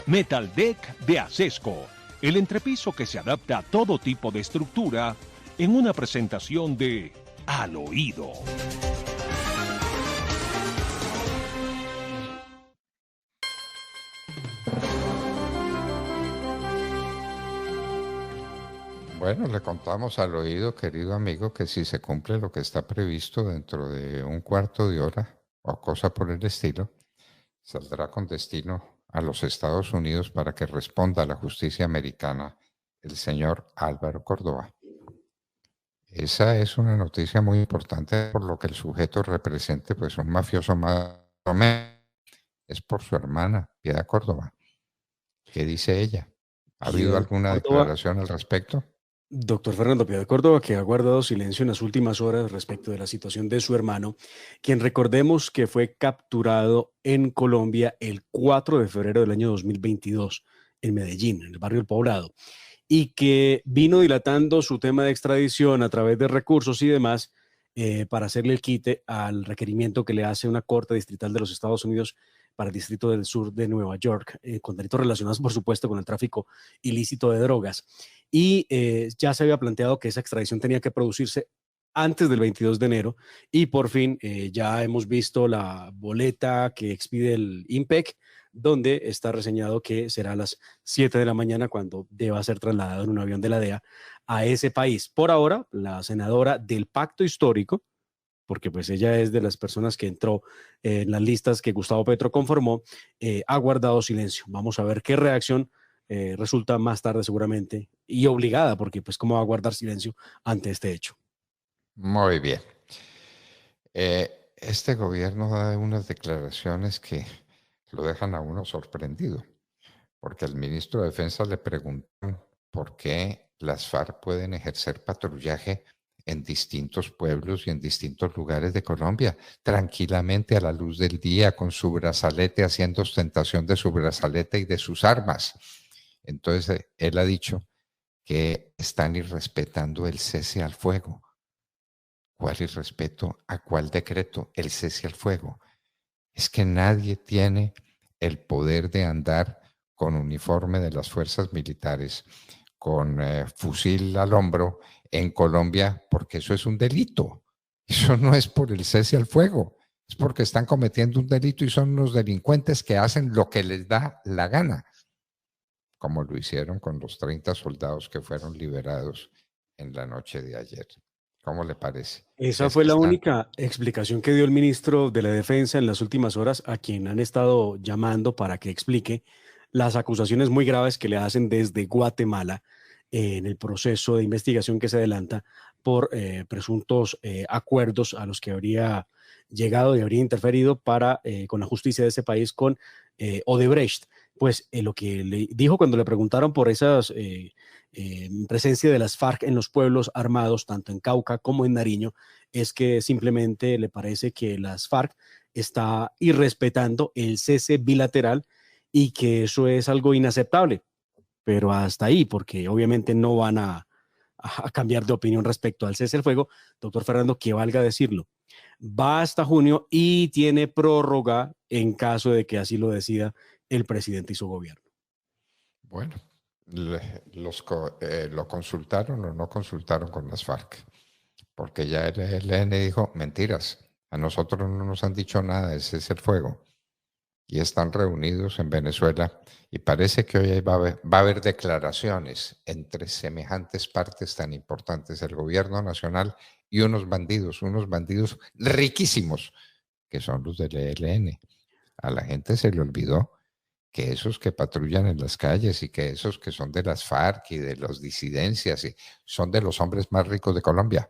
Metal Deck de Acesco, el entrepiso que se adapta a todo tipo de estructura en una presentación de Al Oído. Bueno, le contamos al oído, querido amigo, que si se cumple lo que está previsto dentro de un cuarto de hora o cosa por el estilo, saldrá con destino a los Estados Unidos para que responda a la justicia americana el señor Álvaro Córdoba. Esa es una noticia muy importante por lo que el sujeto represente, pues un mafioso más o menos. Es por su hermana, Piedad Córdoba. ¿Qué dice ella? ¿Ha habido Piedad alguna Córdoba, declaración al respecto? doctor Fernando Piedad Córdoba, que ha guardado silencio en las últimas horas respecto de la situación de su hermano, quien recordemos que fue capturado en Colombia el 4 de febrero del año 2022 en Medellín, en el barrio El Poblado, y que vino dilatando su tema de extradición a través de recursos y demás para hacerle el quite al requerimiento que le hace una corte distrital de los Estados Unidos para el Distrito del Sur de Nueva York, con delitos relacionados, por supuesto, con el tráfico ilícito de drogas. Y ya se había planteado que esa extradición tenía que producirse antes del 22 de enero y por fin ya hemos visto la boleta que expide el IMPEC, donde está reseñado que será a las 7 de la mañana cuando deba ser trasladado en un avión de la DEA a ese país. Por ahora, la senadora del Pacto Histórico, porque pues ella es de las personas que entró en las listas que Gustavo Petro conformó, ha guardado silencio. Vamos a ver qué reacción resulta más tarde seguramente y obligada, porque pues cómo va a guardar silencio ante este hecho. Muy bien. Este gobierno da unas declaraciones que lo dejan a uno sorprendido, porque al ministro de Defensa le preguntan por qué las FARC pueden ejercer patrullaje en distintos pueblos y en distintos lugares de Colombia, tranquilamente a la luz del día, con su brazalete, haciendo ostentación de su brazalete y de sus armas. Entonces, él ha dicho que están irrespetando el cese al fuego. ¿Cuál irrespeto? ¿A cuál decreto? El cese al fuego. Es que nadie tiene el poder de andar con uniforme de las fuerzas militares, con fusil al hombro en Colombia, porque eso es un delito. Eso no es por el cese al fuego, es porque están cometiendo un delito y son los delincuentes que hacen lo que les da la gana, como lo hicieron con los 30 soldados que fueron liberados en la noche de ayer. ¿Cómo le parece? Esa Es fue que la están. única explicación que dio el ministro de la Defensa en las últimas horas, a quien han estado llamando para que explique las acusaciones muy graves que le hacen desde Guatemala en el proceso de investigación que se adelanta por presuntos acuerdos a los que habría llegado y habría interferido con la justicia de ese país con Odebrecht. Pues lo que le dijo cuando le preguntaron por esas presencia de las FARC en los pueblos armados, tanto en Cauca como en Nariño, es que simplemente le parece que las FARC está irrespetando el cese bilateral y que eso es algo inaceptable, pero hasta ahí, porque obviamente no van a cambiar de opinión respecto al cese del fuego, doctor Fernando, que valga decirlo, va hasta junio y tiene prórroga en caso de que así lo decida el presidente y su gobierno. Bueno, lo consultaron o no consultaron con las FARC, porque ya el ELN dijo mentiras. A nosotros no nos han dicho nada, ese es el fuego. Y están reunidos en Venezuela y parece que hoy va a haber declaraciones entre semejantes partes tan importantes del gobierno nacional y unos bandidos riquísimos, que son los del ELN. A la gente se le olvidó que esos que patrullan en las calles y que esos que son de las FARC y de las disidencias y son de los hombres más ricos de Colombia.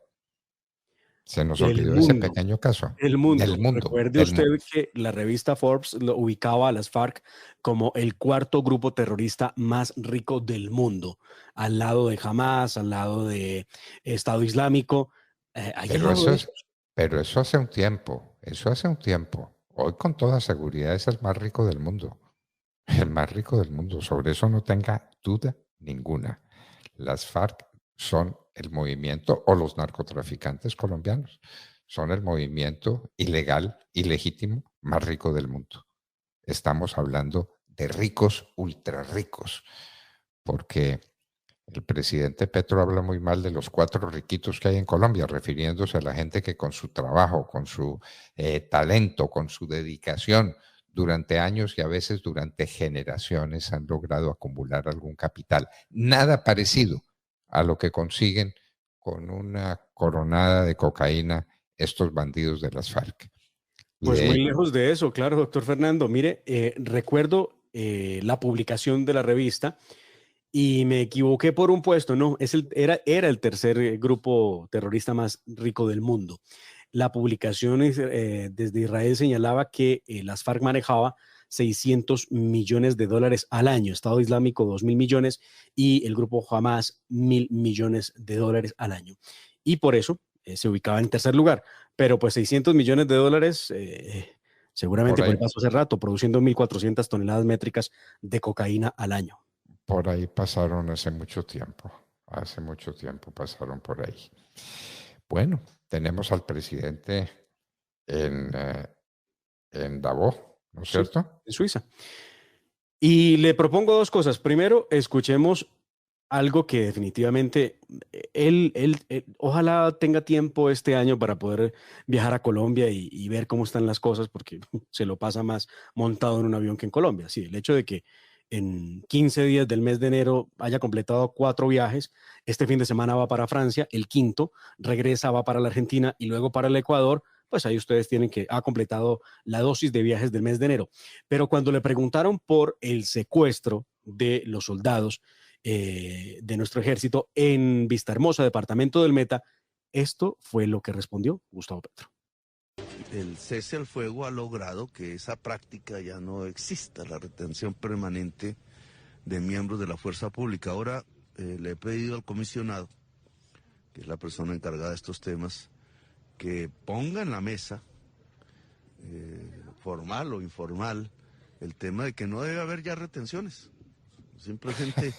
Se nos Del olvidó ese mundo. pequeño caso El del mundo. mundo, Recuerde del usted mundo. que la revista Forbes lo ubicaba a las FARC como el cuarto grupo terrorista más rico del mundo, al lado de Hamas, al lado de Estado Islámico, ahí al Pero lado eso de es, ellos. pero eso hace un tiempo, eso hace un tiempo. Hoy con toda seguridad es el más rico del mundo, el más rico del mundo. Sobre eso no tenga duda ninguna. Las FARC son el movimiento, o los narcotraficantes colombianos, son el movimiento ilegal, ilegítimo, más rico del mundo. Estamos hablando de ricos ultra ricos, porque el presidente Petro habla muy mal de los 4 riquitos que hay en Colombia, refiriéndose a la gente que con su trabajo, con su talento, con su dedicación, durante años y a veces durante generaciones han logrado acumular algún capital. Nada parecido a lo que consiguen con una coronada de cocaína estos bandidos de las FARC. Pues muy lejos de eso, claro, doctor Fernando. Mire, recuerdo la publicación de la revista y me equivoqué por un puesto, no, era el tercer grupo terrorista más rico del mundo. La publicación desde Israel señalaba que las FARC manejaba $600 millones al año, Estado Islámico 2.000 millones y el grupo Hamas $1.000 millones al año. Y por eso se ubicaba en tercer lugar. Pero pues $600 millones seguramente por el paso hace rato, produciendo 1.400 toneladas métricas de cocaína al año. Por ahí pasaron hace mucho tiempo pasaron por ahí. Bueno, tenemos al presidente en Davos, ¿no es cierto? Sí, en Suiza. Y le propongo 2 cosas. Primero, escuchemos algo que definitivamente él ojalá tenga tiempo este año para poder viajar a Colombia y ver cómo están las cosas, porque se lo pasa más montado en un avión que en Colombia. Sí, el hecho de que en 15 días del mes de enero haya completado 4 viajes, este fin de semana va para Francia, el quinto, regresa, va para la Argentina y luego para el Ecuador, pues ahí ustedes tienen que ha completado la dosis de viajes del mes de enero. Pero cuando le preguntaron por el secuestro de los soldados de nuestro ejército en Vistahermosa, departamento del Meta, esto fue lo que respondió Gustavo Petro. El cese al fuego ha logrado que esa práctica ya no exista, la retención permanente de miembros de la fuerza pública. Ahora le he pedido al comisionado, que es la persona encargada de estos temas, que ponga en la mesa, formal o informal, el tema de que no debe haber ya retenciones. Simplemente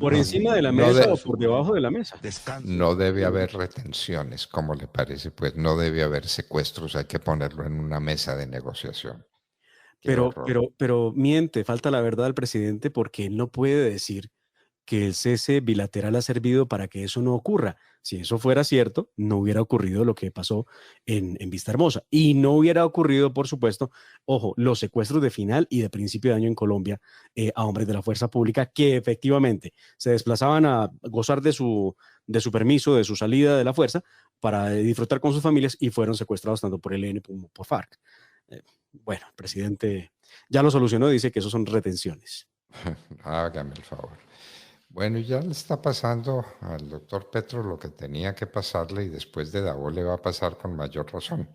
por encima de la mesa o por debajo de la mesa. No debe haber retenciones, ¿cómo le parece? Pues no debe haber secuestros, hay que ponerlo en una mesa de negociación. Pero miente, falta la verdad al presidente porque él no puede decir que el cese bilateral ha servido para que eso no ocurra. Si eso fuera cierto, no hubiera ocurrido lo que pasó en Vistahermosa. Y no hubiera ocurrido, por supuesto, ojo, los secuestros de final y de principio de año en Colombia a hombres de la fuerza pública que efectivamente se desplazaban a gozar de su permiso, de su salida de la fuerza, para disfrutar con sus familias y fueron secuestrados tanto por el ELN como por FARC. Bueno, el presidente ya lo solucionó, dice que eso son retenciones. Hágame el favor. Bueno, ya le está pasando al doctor Petro lo que tenía que pasarle y después de Davos le va a pasar con mayor razón.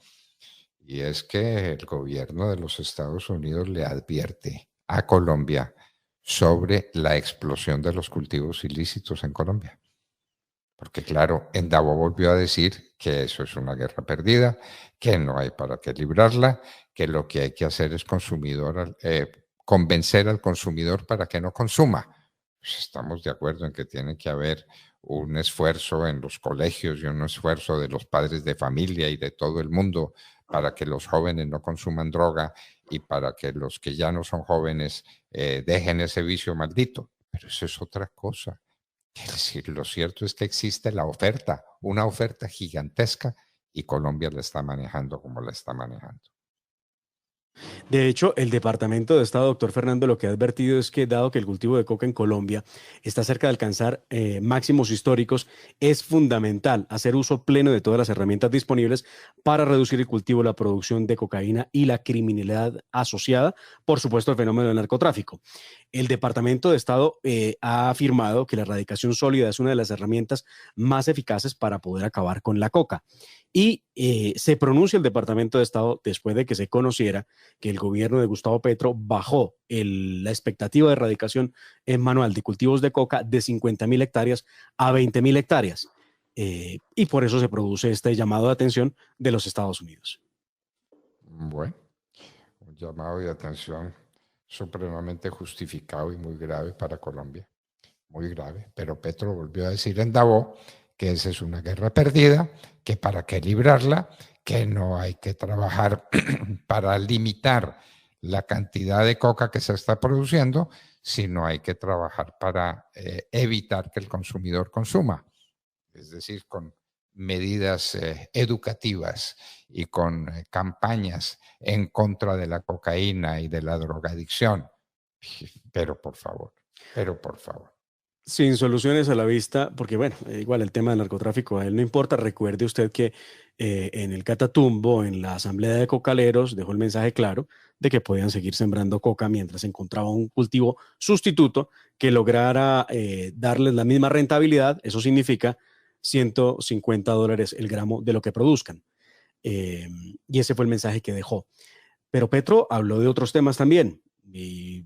Y es que el gobierno de los Estados Unidos le advierte a Colombia sobre la explosión de los cultivos ilícitos en Colombia. Porque claro, en Davos volvió a decir que eso es una guerra perdida, que no hay para qué librarla, que lo que hay que hacer es convencer al consumidor para que no consuma. Pues estamos de acuerdo en que tiene que haber un esfuerzo en los colegios y un esfuerzo de los padres de familia y de todo el mundo para que los jóvenes no consuman droga y para que los que ya no son jóvenes dejen ese vicio maldito. Pero eso es otra cosa. Es decir, lo cierto es que existe la oferta, una oferta gigantesca y Colombia la está manejando como la está manejando. De hecho, el Departamento de Estado, doctor Fernando, lo que ha advertido es que, dado que el cultivo de coca en Colombia está cerca de alcanzar máximos históricos, es fundamental hacer uso pleno de todas las herramientas disponibles para reducir el cultivo, la producción de cocaína y la criminalidad asociada, por supuesto, al fenómeno del narcotráfico. El Departamento de Estado ha afirmado que la erradicación sólida es una de las herramientas más eficaces para poder acabar con la coca. Y se pronuncia el Departamento de Estado después de que se conociera que el gobierno de Gustavo Petro bajó la expectativa de erradicación manual de cultivos de coca de 50.000 hectáreas a 20.000 hectáreas. Y por eso se produce este llamado de atención de los Estados Unidos. Bueno, un llamado de atención supremamente justificado y muy grave para Colombia. Muy grave. Pero Petro volvió a decir en Davos que esa es una guerra perdida, que para qué librarla, que no hay que trabajar para limitar la cantidad de coca que se está produciendo, sino hay que trabajar para evitar que el consumidor consuma. Es decir, con medidas educativas y con campañas en contra de la cocaína y de la drogadicción. Pero por favor, pero por favor. Sin soluciones a la vista, porque bueno, igual el tema del narcotráfico a él no importa. Recuerde usted que en el Catatumbo, en la asamblea de cocaleros, dejó el mensaje claro de que podían seguir sembrando coca mientras encontraba un cultivo sustituto que lograra darles la misma rentabilidad. Eso significa $150 el gramo de lo que produzcan. Y ese fue el mensaje que dejó. Pero Petro habló de otros temas también y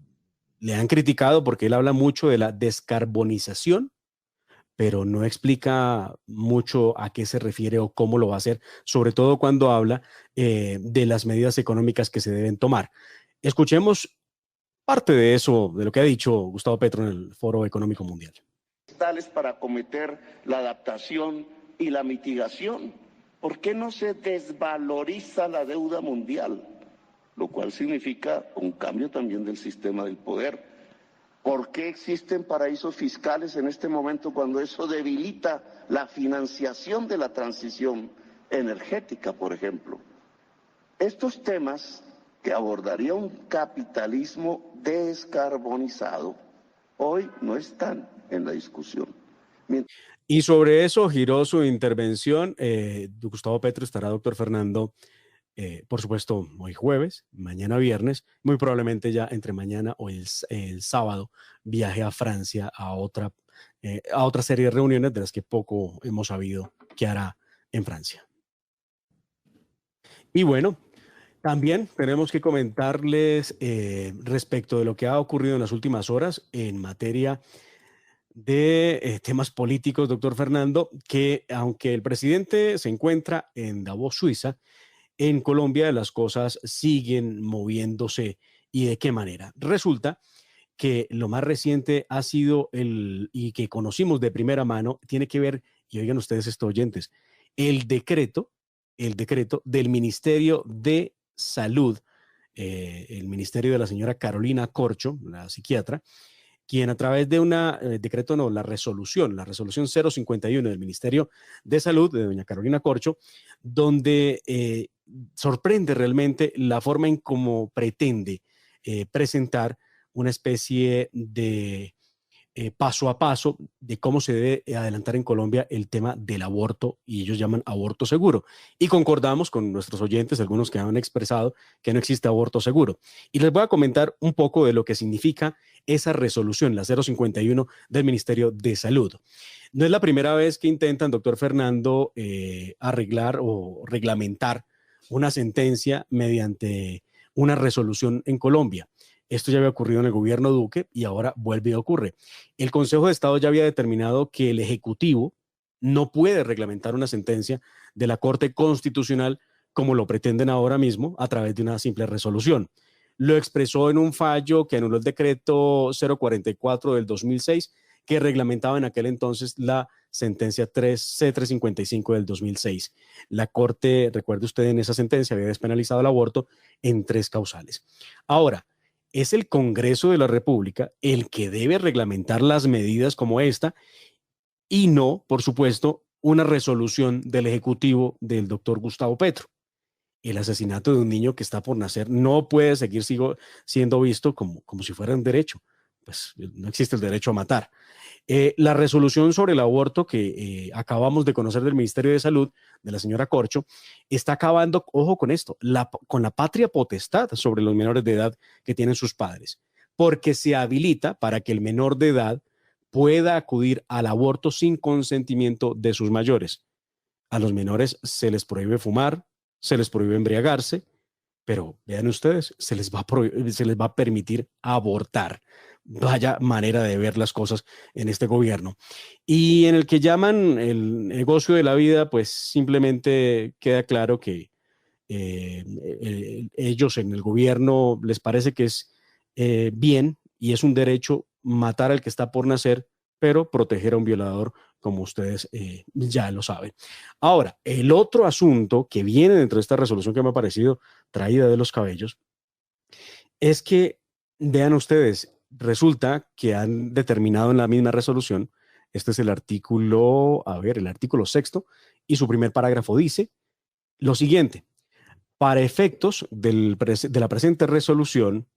le han criticado porque él habla mucho de la descarbonización, pero no explica mucho a qué se refiere o cómo lo va a hacer, sobre todo cuando habla de las medidas económicas que se deben tomar. Escuchemos parte de eso, de lo que ha dicho Gustavo Petro en el Foro Económico Mundial. Para acometer la adaptación y la mitigación. ¿Por qué no se desvaloriza la deuda mundial? Lo cual significa un cambio también del sistema del poder. ¿Por qué existen paraísos fiscales en este momento cuando eso debilita la financiación de la transición energética, por ejemplo? Estos temas que abordaría un capitalismo descarbonizado hoy no están en la discusión. Y sobre eso giró su intervención. Gustavo Petro estará, doctor Fernando, por supuesto, hoy jueves, mañana viernes, muy probablemente ya entre mañana o el sábado viaje a Francia a otra serie de reuniones de las que poco hemos sabido que hará en Francia. Y bueno, también tenemos que comentarles respecto de lo que ha ocurrido en las últimas horas en materia de temas políticos, doctor Fernando, que aunque el presidente se encuentra en Davos, Suiza, en Colombia las cosas siguen moviéndose. ¿Y de qué manera? Resulta que lo más reciente ha sido y que conocimos de primera mano, tiene que ver, y oigan ustedes esto, oyentes, el decreto del Ministerio de Salud, el ministerio de la señora Carolina Corcho, la psiquiatra, quien a través de la resolución 051 del Ministerio de Salud de doña Carolina Corcho, donde sorprende realmente la forma en cómo pretende presentar una especie de paso a paso de cómo se debe adelantar en Colombia el tema del aborto, y ellos llaman aborto seguro. Y concordamos con nuestros oyentes, algunos que han expresado que no existe aborto seguro. Y les voy a comentar un poco de lo que significa esa resolución, la 051 del Ministerio de Salud. No es la primera vez que intentan, doctor Fernando, arreglar o reglamentar una sentencia mediante una resolución en Colombia. Esto ya había ocurrido en el gobierno Duque y ahora vuelve a ocurrir. El Consejo de Estado ya había determinado que el Ejecutivo no puede reglamentar una sentencia de la Corte Constitucional como lo pretenden ahora mismo a través de una simple resolución. Lo expresó en un fallo que anuló el decreto 044 del 2006, que reglamentaba en aquel entonces la sentencia C355 del 2006. La Corte, recuerde usted, en esa sentencia había despenalizado el aborto en 3 causales. Ahora, es el Congreso de la República el que debe reglamentar las medidas como esta y no, por supuesto, una resolución del Ejecutivo del doctor Gustavo Petro. El asesinato de un niño que está por nacer no puede seguir siendo visto como si fuera un derecho. Pues no existe el derecho a matar. La resolución sobre el aborto que acabamos de conocer del Ministerio de Salud, de la señora Corcho, está acabando, ojo con esto, con la patria potestad sobre los menores de edad que tienen sus padres, porque se habilita para que el menor de edad pueda acudir al aborto sin consentimiento de sus mayores. A los menores se les prohíbe fumar, se les prohíbe embriagarse, pero vean ustedes, se les va a permitir abortar. Vaya manera de ver las cosas en este gobierno. Y en el que llaman el negocio de la vida, pues simplemente queda claro que ellos en el gobierno les parece que es bien y es un derecho matar al que está por nacer, pero proteger a un violador, como ustedes ya lo saben. Ahora, el otro asunto que viene dentro de esta resolución que me ha parecido traída de los cabellos Es que, vean ustedes, resulta que han determinado en la misma resolución, este es el artículo, a ver, el artículo 6, y su primer parágrafo dice lo siguiente: para efectos de la presente resolución,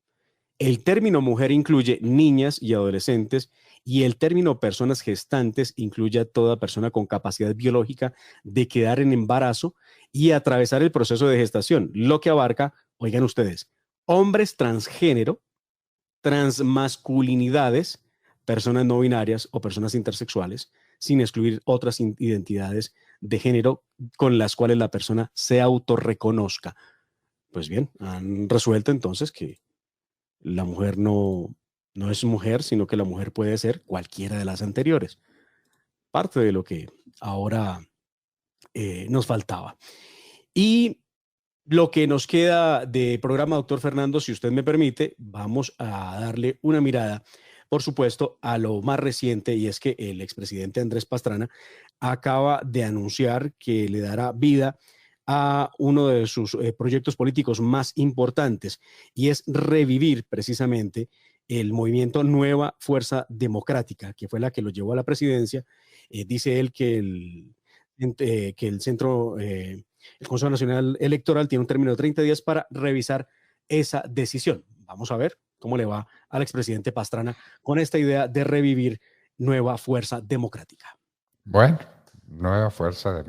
el término mujer incluye niñas y adolescentes y el término personas gestantes incluye a toda persona con capacidad biológica de quedar en embarazo y atravesar el proceso de gestación, lo que abarca, oigan ustedes, hombres transgénero, transmasculinidades, personas no binarias o personas intersexuales, sin excluir otras identidades de género con las cuales la persona se autorreconozca. Pues bien, han resuelto entonces que la mujer no es mujer, sino que la mujer puede ser cualquiera de las anteriores. Parte de lo que ahora nos faltaba. Y lo que nos queda de programa, doctor Fernando, si usted me permite, vamos a darle una mirada, por supuesto, a lo más reciente, y es que el expresidente Andrés Pastrana acaba de anunciar que le dará vida a uno de sus proyectos políticos más importantes, y es revivir precisamente el movimiento Nueva Fuerza Democrática, que fue la que lo llevó a la presidencia. Dice él que el centro, el Consejo Nacional Electoral tiene un término de 30 días para revisar esa decisión. Vamos a ver cómo le va al expresidente Pastrana con esta idea de revivir Nueva Fuerza Democrática. Bueno, Nueva Fuerza Democrática.